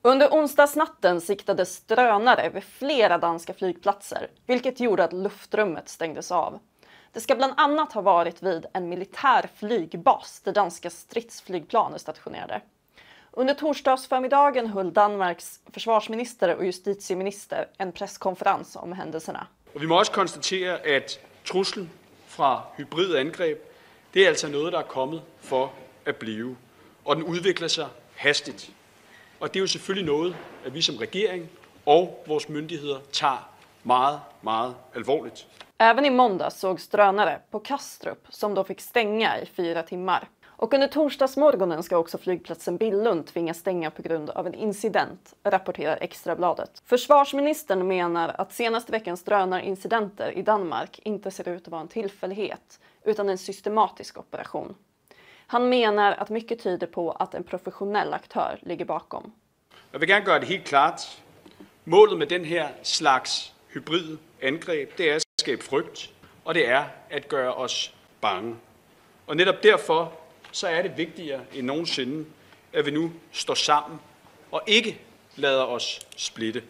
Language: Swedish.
Under onsdagsnatten siktades drönare vid flera danska flygplatser, vilket gjorde att luftrummet stängdes av. Det ska bland annat ha varit vid en militär flygbas där danska stridsflygplan är stationerade. Under torsdagsförmiddagen höll Danmarks försvarsminister och justitieminister en presskonferens om händelserna. Vi må også konstatera att truslen fra hybridangreb, det är alltså något der er kommet for at blive, og den udvikler sig hastigt. Och det är ju selvfølgelig noget, att vi som regering och våra myndigheter tar meget allvarligt. Även i måndag sågs drönare på Kastrup som då fick stänga i 4 timmar. Och under torsdagsmorgonen ska också flygplatsen Billund tvingas stänga på grund av en incident, rapporterar Extrabladet. Försvarsministern menar att senaste veckans drönarincidenter i Danmark inte ser ut att vara en tillfällighet, utan en systematisk operation. Han menar att mycket tyder på att en professionell aktör ligger bakom. Jag vill gärna göra det helt klart. Målet med den här slags hybridangreb, det är att skapa frygt, och det är att göra oss bange. Och netop därför så är det vigtigere end nogensinde, at vi nu står sammen og ikke lader os splitte.